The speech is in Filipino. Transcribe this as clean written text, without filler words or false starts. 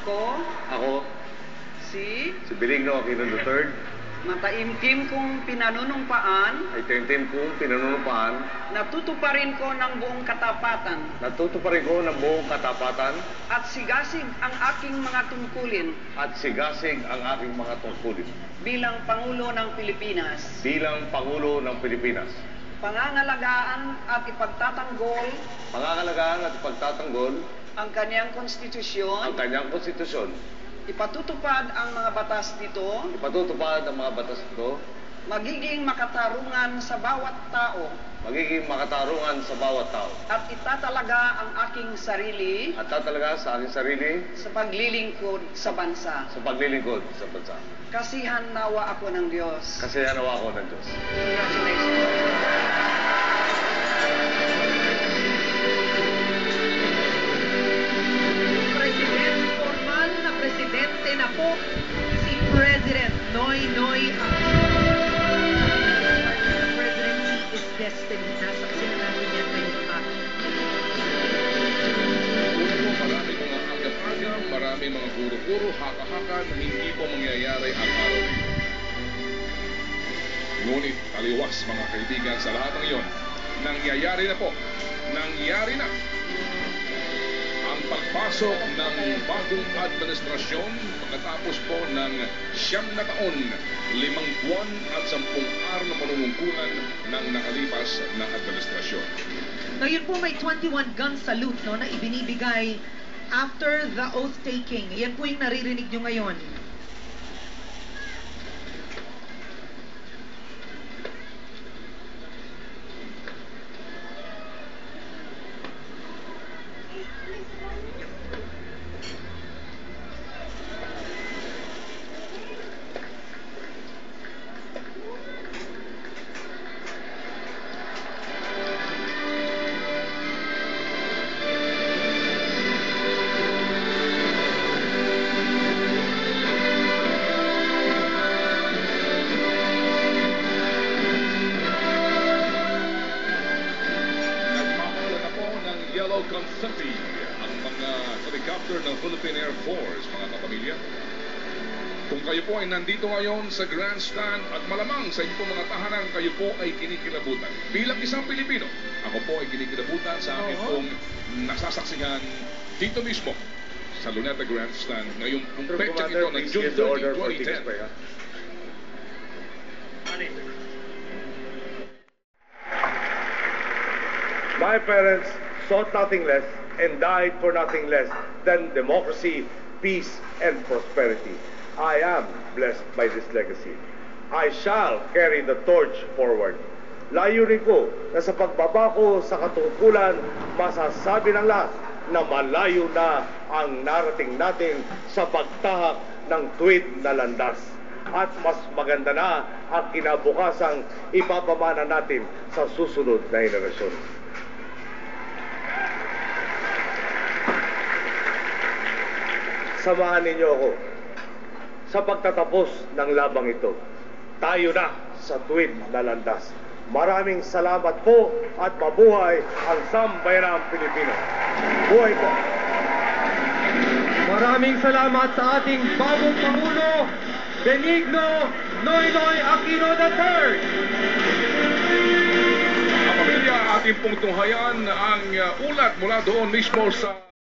Ko, Ako, si si Benigno Aquino III, mataimtim kong pinanunumpaan, ay temtem kong pinanunupaan, natutuparin ko ng buong katapatan, natutuparin ko ng buong katapatan, at sigasig ang aking mga tungkulin at sigasig ang aking mga tungkulin bilang Pangulo ng Pilipinas, bilang Pangulo ng Pilipinas. pangangalagaan at ipagtatanggol Pangangalagaan at ipagtatanggol ang kanyang konstitusyon, ang kanyang konstitusyon, ipatutupad ang mga batas nito, ipatutupad ang mga batas nito, magiging makatarungan sa bawat tao, magiging makatarungan sa bawat tao, at itatalaga ang aking sarili at tatalaga sa aking sarili sa paglilingkod sa bansa. sa paglilingkod sa bansa. Kasihan nawa ako ng Diyos. Kasi nawa ako ng Diyos. Congratulations. Formal na presidente na po si President Noynoy Aquino. Presidency is destiny. Nasaksihan natin yan ngayong umaga. Marami mga aga-aga, marami mga puro-puro, haka-haka na hindi po mangyayari ang araw na ito. Ngunit taliwas mga kaibigan sa lahat ng iyon, nangyayari na po, nangyari na ang pagpasok ng bagong administrasyon pagkatapos po ng 9 na taon, 5 buwan at 10 araw na panunungkulan ng nakalipas na administrasyon. Ngayon po may 21 gun salute no, na ibinibigay after the oath-taking. Yan po yung naririnig nyo ngayon. Yellow confetti ang mga helicopter ng Philippine Air Force, mga kapamilya. Kung kayo po ay nandito ngayon sa grandstand at malamang sa inyong mga tahanan, kayo po ay kinikilabutan. Bilang isang Pilipino, ako po ay kinikilabutan sa aking pong nasasaksihan dito mismo sa Luneta Grandstand ngayong petsa ito ng June 30, 2010. My parents sought nothing less and died for nothing less than democracy, peace, and prosperity. I am blessed by this legacy. I shall carry the torch forward. Layunin ko na sa pagbaba ko sa katungkulan, masasabi ng lahat na malayo na ang narating natin sa pagtahak ng tuwid na landas. At mas maganda na ang kinabukasang ipapamana natin sa susunod na henerasyon. Samahan ninyo ako sa pagtatapos ng labang ito. Tayo na sa tuwid na landas. Maraming salamat po at mabuhay ang sambayanang Pilipino. Buhay po! Maraming salamat sa ating bagong Pangulo, Benigno Noynoy Aquino III. Mga pamilya, ating pong tunghayan ang ulat mula doon mismo sa